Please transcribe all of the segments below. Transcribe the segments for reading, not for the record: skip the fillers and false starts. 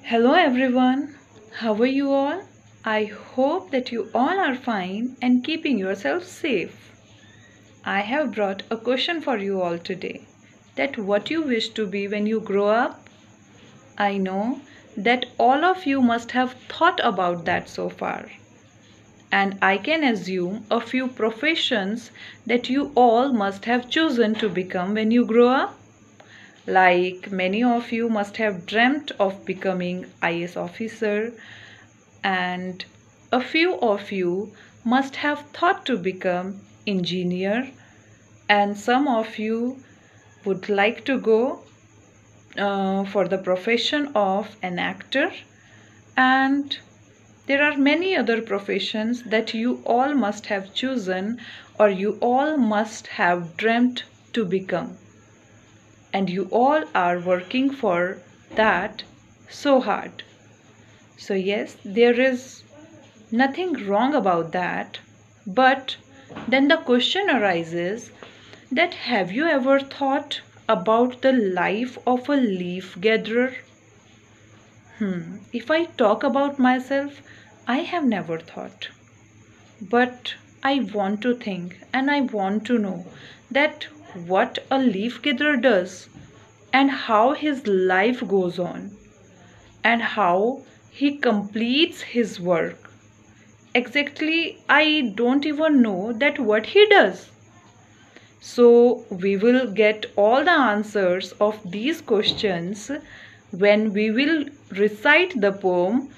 Hello everyone, how are you all? I hope that you all are fine and keeping yourself safe. I have brought a question for you all today, that what you wish to be when you grow up? I know that all of you must have thought about that so far. And I can assume a few professions that you all must have chosen to become when you grow up. Like many of you must have dreamt of becoming IAS officer, and a few of you must have thought to become engineer, and some of you would like to go for the profession of an actor, and there are many other professions that you all must have chosen or you all must have dreamt to become, and you all are working for that so hard. So yes, there is nothing wrong about that, but then the question arises that have you ever thought about the life of a leaf gatherer? If I talk about myself, I have never thought, but I want to think and I want to know that what a leaf gatherer does and how his life goes on and how he completes his work. Exactly, I don't even know that what he does. So we will get all the answers of these questions when we will recite the poem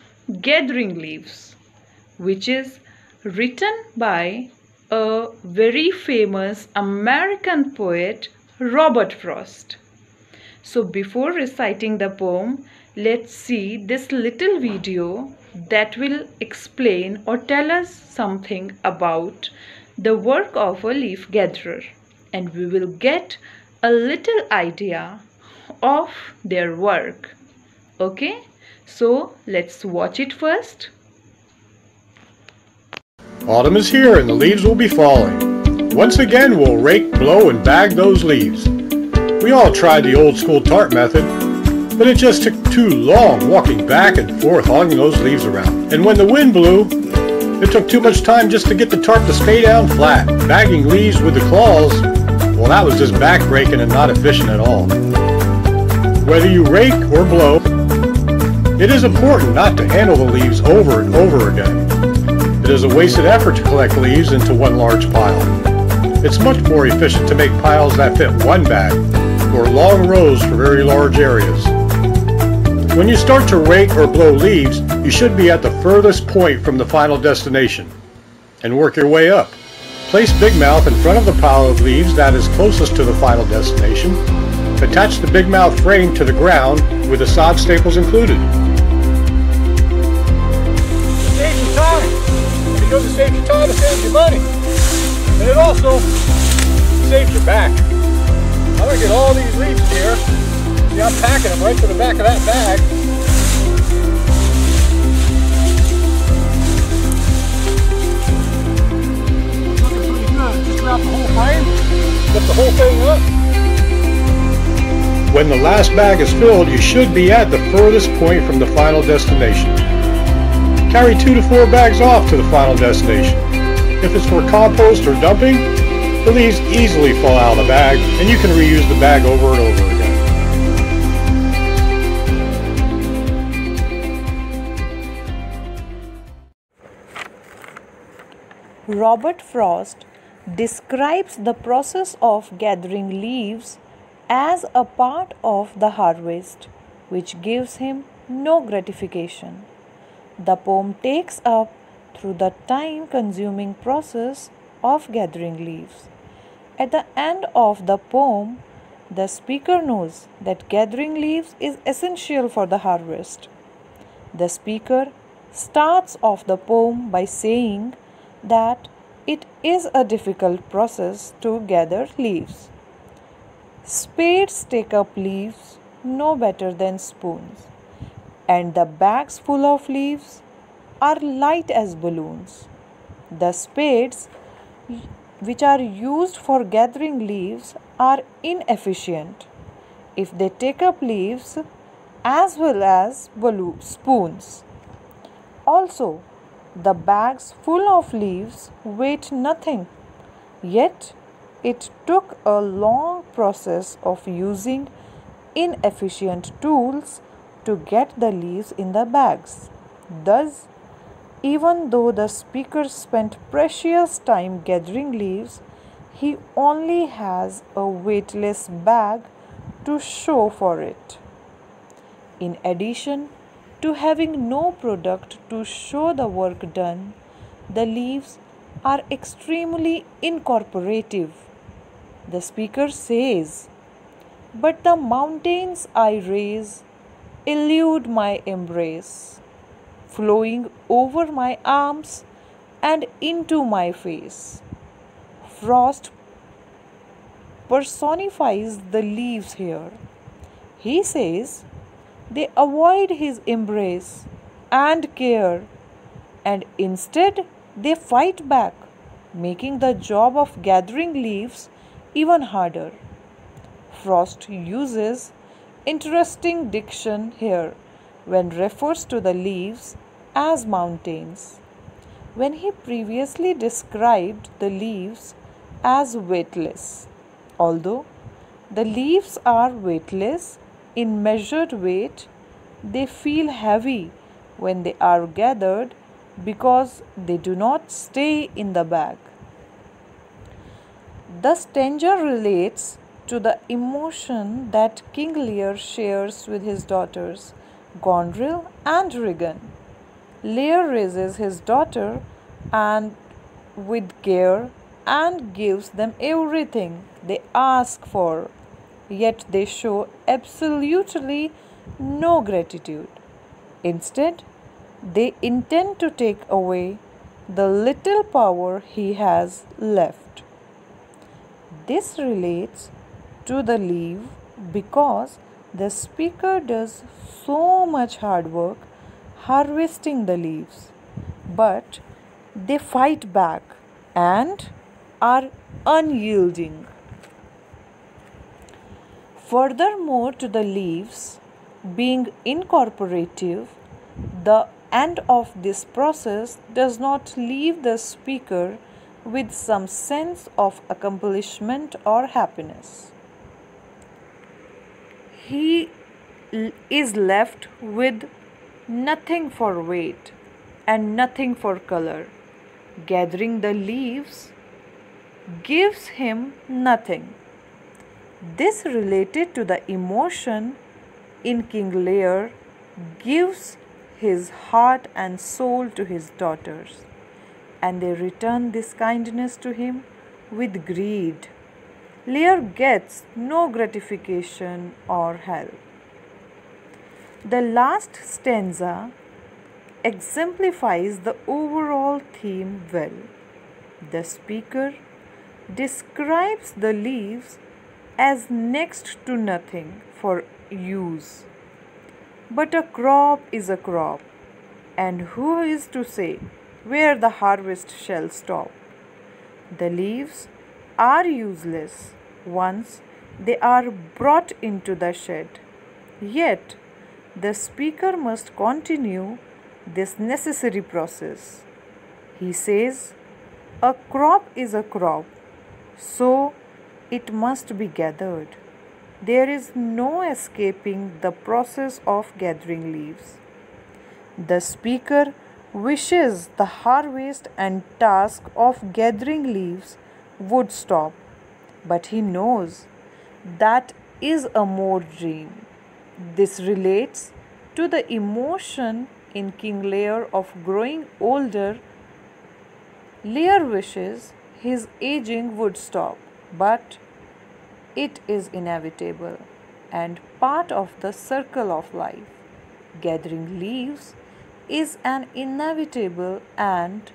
Gathering Leaves, which is written by a very famous American poet, Robert Frost. So before reciting the poem, let's see this little video that will explain or tell us something about the work of a leaf gatherer, and we will get a little idea of their work. Okay, so let's watch it first. Autumn is here and the leaves will be falling. Once again we'll rake, blow, and bag those leaves. We all tried the old school tarp method, but it just took too long walking back and forth hauling those leaves around. And when the wind blew, it took too much time just to get the tarp to stay down flat. Bagging leaves with the claws, well, that was just back-breaking and not efficient at all. Whether you rake or blow, it is important not to handle the leaves over and over again. It is a wasted effort to collect leaves into one large pile. It's much more efficient to make piles that fit one bag or long rows for very large areas. When you start to rake or blow leaves, you should be at the furthest point from the final destination and work your way up. Place Big Mouth in front of the pile of leaves that is closest to the final destination. Attach the Big Mouth frame to the ground with the sod staples included. Saves you time. Because it saves you time, it saves you money. And it also saves your back. I'm going to get all these leaves here. See, I'm packing them right to the back of that bag. Looking pretty good. Just grab the whole frame, lift the whole thing up. When the last bag is filled, you should be at the furthest point from the final destination. Carry 2 to 4 bags off to the final destination. If it's for compost or dumping, the leaves easily fall out of the bag and you can reuse the bag over and over again. Robert Frost describes the process of gathering leaves as a part of the harvest, which gives him no gratification. The poem takes up through the time-consuming process of gathering leaves. At the end of the poem, the speaker knows that gathering leaves is essential for the harvest. The speaker starts off the poem by saying that it is a difficult process to gather leaves. Spades take up leaves no better than spoons, and the bags full of leaves are light as balloons. The spades which are used for gathering leaves are inefficient. If they take up leaves, as well as spoons. Also, the bags full of leaves weighed nothing, yet it took a long process of using inefficient tools to get the leaves in the bags. Thus, even though the speaker spent precious time gathering leaves, he only has a weightless bag to show for it. In addition to having no product to show the work done, the leaves are extremely incorporative. The speaker says, "But the mountains I raise elude my embrace, flowing over my arms and into my face." Frost personifies the leaves here. He says they avoid his embrace and care, and instead they fight back, making the job of gathering leaves even harder. Frost uses interesting diction here when refers to the leaves as mountains, when he previously described the leaves as weightless. Although the leaves are weightless in measured weight, they feel heavy when they are gathered because they do not stay in the bag. The stanza relates to the emotion that King Lear shares with his daughters, Gondril and Regan. Lear raises his daughter and with care and gives them everything they ask for, yet they show absolutely no gratitude. Instead, they intend to take away the little power he has left. This relates to the leaf because the speaker does so much hard work harvesting the leaves, but they fight back and are unyielding. Furthermore, to the leaves being incorporative, the end of this process does not leave the speaker with some sense of accomplishment or happiness. He is left with nothing for weight and nothing for color. Gathering the leaves gives him nothing. This related to the emotion in King Lear gives his heart and soul to his daughters, and they return this kindness to him with greed. Lear gets no gratification or help. The last stanza exemplifies the overall theme well. The speaker describes the leaves as next to nothing for use. But a crop is a crop, and who is to say where the harvest shall stop? The leaves are useless once they are brought into the shed. Yet the speaker must continue this necessary process. He says, "A crop is a crop, so it must be gathered." There is no escaping the process of gathering leaves. The speaker wishes the harvest and task of gathering leaves would stop, but he knows that is a mere dream. This relates to the emotion in King Lear of growing older. Lear wishes his aging would stop, but it is inevitable and part of the circle of life. Gathering leaves is an inevitable and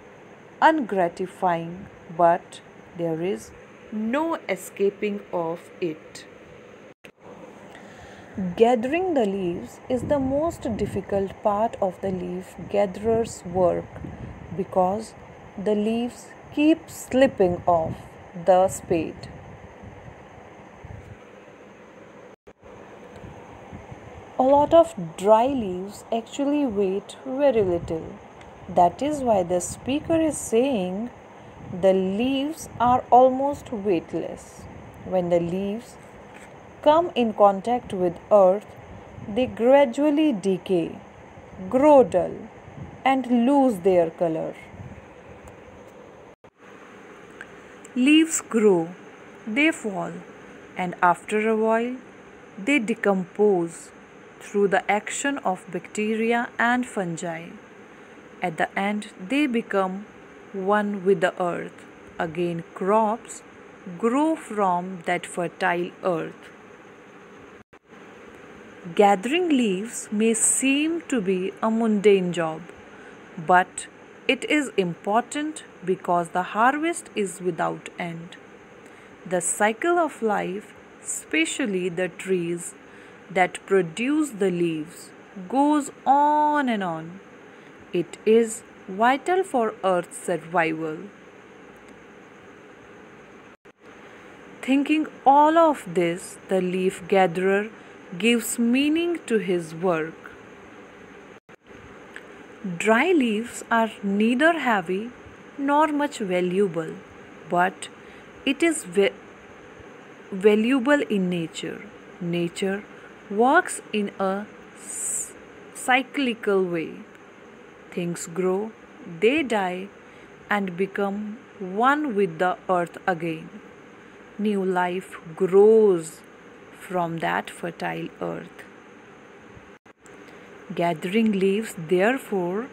ungratifying, but there is no escaping of it. Gathering the leaves is the most difficult part of the leaf gatherer's work because the leaves keep slipping off the spade. a lot of dry leaves actually weight very little. That is why the speaker is saying the leaves are almost weightless. When the leaves come in contact with earth, they gradually decay, grow dull, and lose their color. Leaves grow, they fall, and after a while, they decompose through the action of bacteria and fungi. At the end, they become one with the earth. Again, crops grow from that fertile earth. Gathering leaves may seem to be a mundane job, but it is important because the harvest is without end. The cycle of life, especially the trees that produce the leaves, goes on and on. It is vital for Earth's survival. Thinking all of this, the leaf gatherer gives meaning to his work. Dry leaves are neither heavy nor much valuable, but it is valuable in nature. Nature works in a cyclical way. Things grow, they die, and become one with the earth again. New life grows from that fertile earth. Gathering leaves, therefore,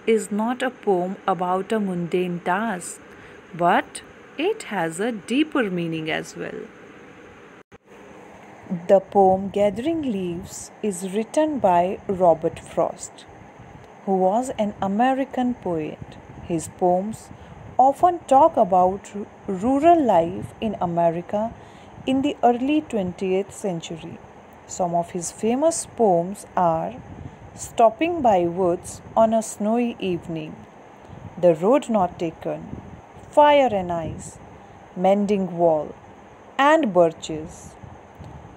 is not a poem about a mundane task, but it has a deeper meaning as well. The poem Gathering Leaves is written by Robert Frost, who was an American poet. His poems often talk about rural life in America in the early 20th century. Some of his famous poems are Stopping by Woods on a Snowy Evening, The Road Not Taken, Fire and Ice, Mending Wall, and Birches.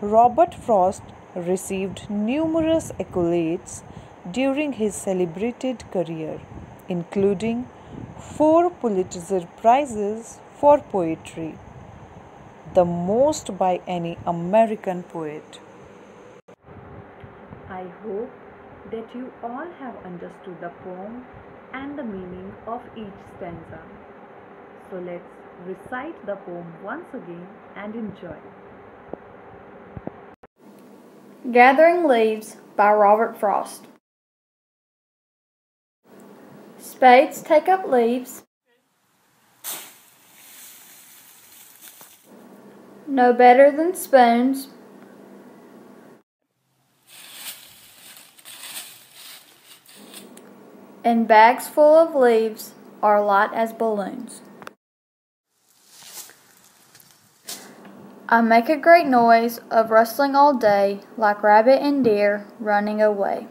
Robert Frost received numerous accolades during his celebrated career, including 4 Pulitzer Prizes for poetry, the most by any American poet. I hope that you all have understood the poem and the meaning of each stanza. So let's recite the poem once again and enjoy. Gathering Leaves by Robert Frost. Spades take up leaves, no better than spoons. And bags full of leaves are light as balloons. I make a great noise of rustling all day, like rabbit and deer running away.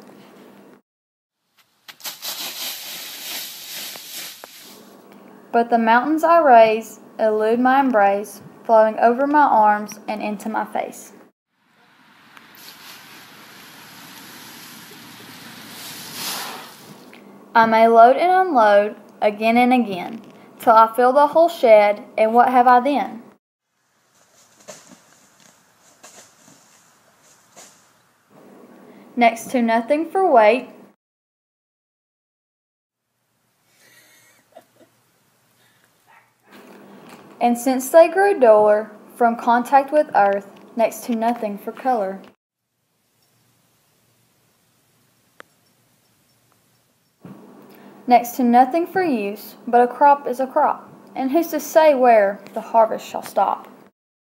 But the mountains I raise elude my embrace, flowing over my arms and into my face. I may load and unload again and again, till I fill the whole shed, and what have I then? Next to nothing for weight, and since they grow duller from contact with earth, next to nothing for color. Next to nothing for use, but a crop is a crop, and who's to say where the harvest shall stop?